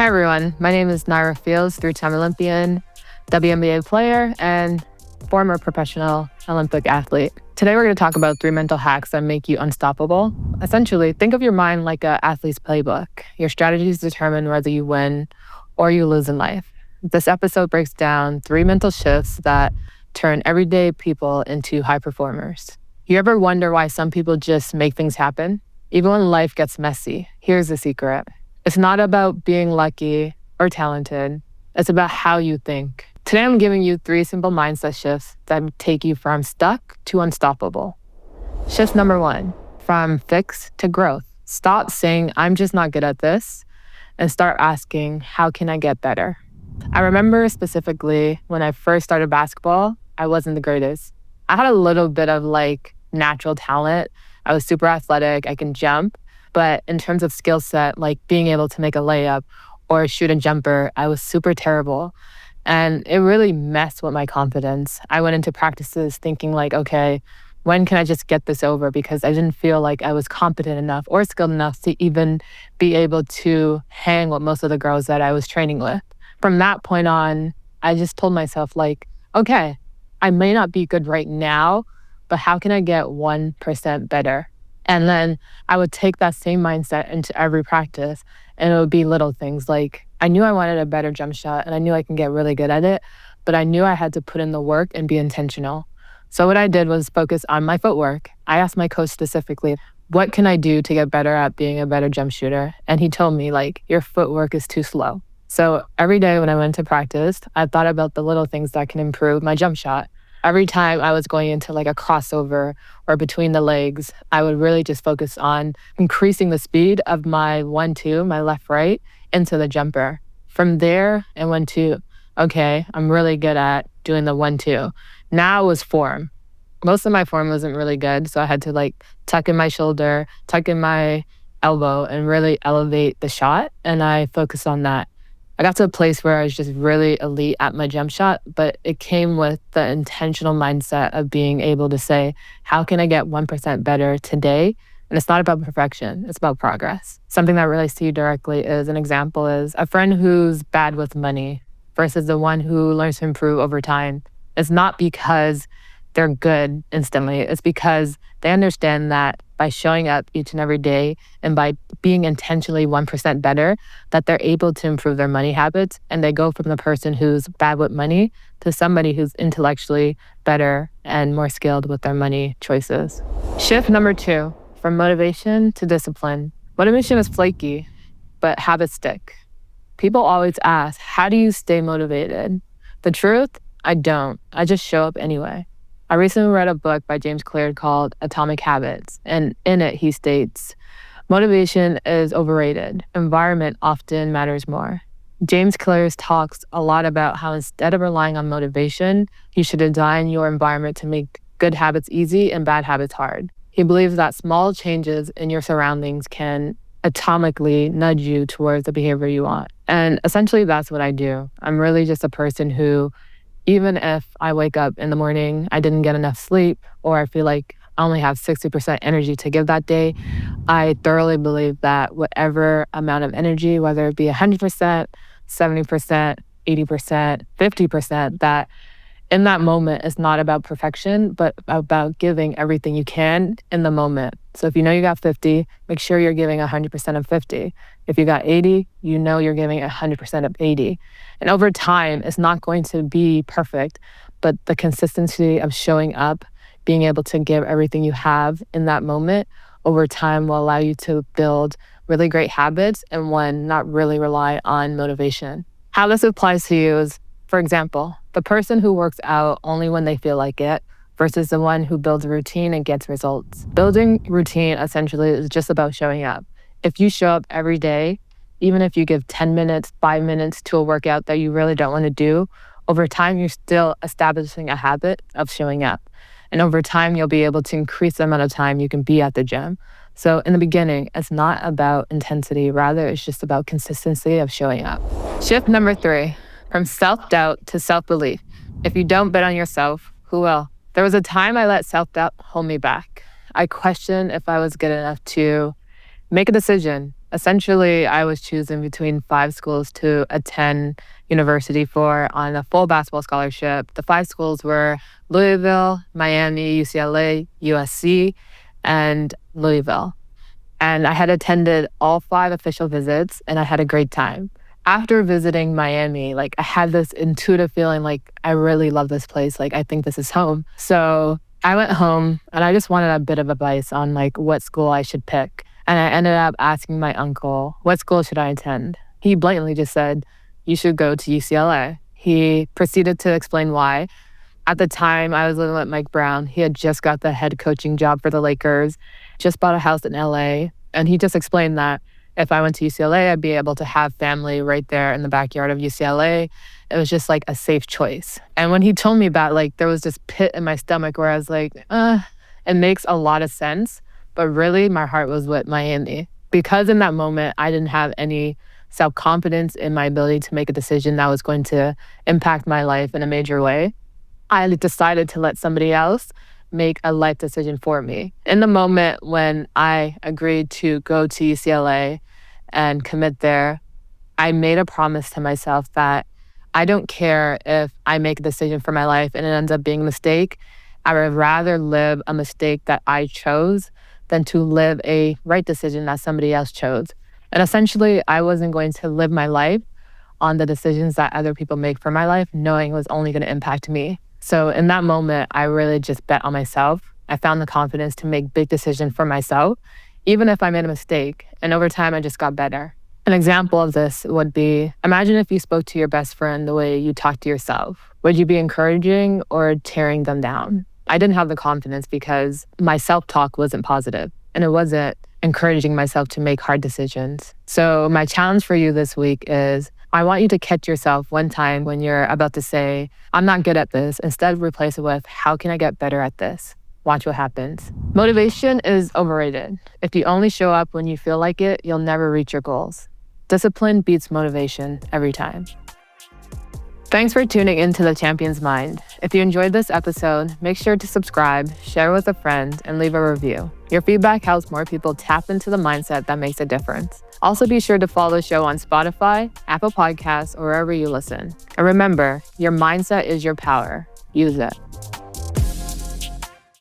Hi everyone, my name is Nirra, three-time Olympian, WNBA player, and former professional Olympic athlete. Today we're going to talk about 3 mental hacks that make you unstoppable. Essentially, think of your mind like an athlete's playbook. Your strategies determine whether you win or you lose in life. This episode breaks down 3 mental shifts that turn everyday people into high performers. You ever wonder why some people just make things happen? Even when life gets messy, here's the secret. It's not about being lucky or talented. It's about how you think. Today, I'm giving you 3 simple mindset shifts that take you from stuck to unstoppable. Shift number 1, from fix to growth. Stop saying, I'm just not good at this, and start asking, how can I get better? I remember specifically when I first started basketball, I wasn't the greatest. I had a little bit of natural talent. I was super athletic, I can jump. But in terms of skill set, like being able to make a layup or shoot a jumper, I was super terrible. And it really messed with my confidence. I went into practices thinking okay, when can I just get this over? Because I didn't feel like I was competent enough or skilled enough to even be able to hang with most of the girls that I was training with. From that point on, I just told myself okay, I may not be good right now, but how can I get 1% better? And then I would take that same mindset into every practice, and it would be little things I knew I wanted a better jump shot and I knew I can get really good at it, but I knew I had to put in the work and be intentional. So what I did was focus on my footwork. I asked my coach specifically, what can I do to get better at being a better jump shooter? And he told me your footwork is too slow. So every day when I went to practice, I thought about the little things that can improve my jump shot. Every time I was going into a crossover or between the legs, I would really just focus on increasing the speed of my 1-2, my left-right, into the jumper. From there, I went to, okay, I'm really good at doing the 1-2. Now it was form. Most of my form wasn't really good, so I had to tuck in my shoulder, tuck in my elbow, and really elevate the shot, and I focused on that. I got to a place where I was just really elite at my jump shot, but it came with the intentional mindset of being able to say, how can I get 1% better today? And it's not about perfection, it's about progress. Something that really see directly is an example is a friend who's bad with money versus the one who learns to improve over time. It's not because they're good instantly. It's because they understand that by showing up each and every day and by being intentionally 1% better, that they're able to improve their money habits. And they go from the person who's bad with money to somebody who's intellectually better and more skilled with their money choices. Shift number 2, from motivation to discipline. Motivation is flaky, but habits stick. People always ask, how do you stay motivated? The truth, I don't. I just show up anyway. I recently read a book by James Clear called Atomic Habits, and in it he states, motivation is overrated. Environment often matters more. James Clear talks a lot about how instead of relying on motivation, you should design your environment to make good habits easy and bad habits hard. He believes that small changes in your surroundings can atomically nudge you towards the behavior you want. And essentially that's what I do. I'm really just a person who, even if I wake up in the morning, I didn't get enough sleep, or I feel like I only have 60% energy to give that day, I thoroughly believe that whatever amount of energy, whether it be 100%, 70%, 80%, 50%, that in that moment, it's not about perfection, but about giving everything you can in the moment. So if you know you got 50, make sure you're giving 100% of 50. If you got 80, you know you're giving 100% of 80. And over time, it's not going to be perfect, but the consistency of showing up, being able to give everything you have in that moment over time will allow you to build really great habits and not really rely on motivation. How this applies to you is, for example, the person who works out only when they feel like it versus the one who builds a routine and gets results. Building routine essentially is just about showing up. If you show up every day, even if you give 10 minutes, 5 minutes to a workout that you really don't want to do, over time, you're still establishing a habit of showing up. And over time, you'll be able to increase the amount of time you can be at the gym. So in the beginning, it's not about intensity. Rather, it's just about consistency of showing up. Shift number 3, from self-doubt to self-belief. If you don't bet on yourself, who will? There was a time I let self-doubt hold me back. I questioned if I was good enough to make a decision, Essentially, I was choosing between 5 schools to attend university for on a full basketball scholarship. The 5 schools were Louisville, Miami, UCLA, USC, and Louisville. And I had attended all 5 official visits and I had a great time. After visiting Miami, like I had this intuitive feeling like I really love this place. Like I think this is home. So I went home and I just wanted a bit of advice on like what school I should pick. And I ended up asking my uncle, what school should I attend? He blatantly just said, you should go to UCLA. He proceeded to explain why. At the time, I was living with Mike Brown. He had just got the head coaching job for the Lakers, just bought a house in LA. And he just explained that if I went to UCLA, I'd be able to have family right there in the backyard of UCLA. It was just like a safe choice. And when he told me that, like there was this pit in my stomach where I was like, it makes a lot of sense. But really, my heart was with Miami. Because in that moment, I didn't have any self-confidence in my ability to make a decision that was going to impact my life in a major way. I decided to let somebody else make a life decision for me. In the moment when I agreed to go to UCLA and commit there, I made a promise to myself that I don't care if I make a decision for my life and it ends up being a mistake. I would rather live a mistake that I chose than to live a right decision that somebody else chose. And essentially, I wasn't going to live my life on the decisions that other people make for my life, knowing it was only going to impact me. So in that moment, I really just bet on myself. I found the confidence to make big decisions for myself, even if I made a mistake. And over time, I just got better. An example of this would be, imagine if you spoke to your best friend the way you talk to yourself. Would you be encouraging or tearing them down? I didn't have the confidence because my self-talk wasn't positive and it wasn't encouraging myself to make hard decisions. So my challenge for you this week is I want you to catch yourself one time when you're about to say, I'm not good at this. Instead, replace it with, how can I get better at this? Watch what happens. Motivation is overrated. If you only show up when you feel like it, you'll never reach your goals. Discipline beats motivation every time. Thanks for tuning into The Champion's Mind. If you enjoyed this episode, make sure to subscribe, share with a friend, and leave a review. Your feedback helps more people tap into the mindset that makes a difference. Also, be sure to follow the show on Spotify, Apple Podcasts, or wherever you listen. And remember, your mindset is your power. Use it.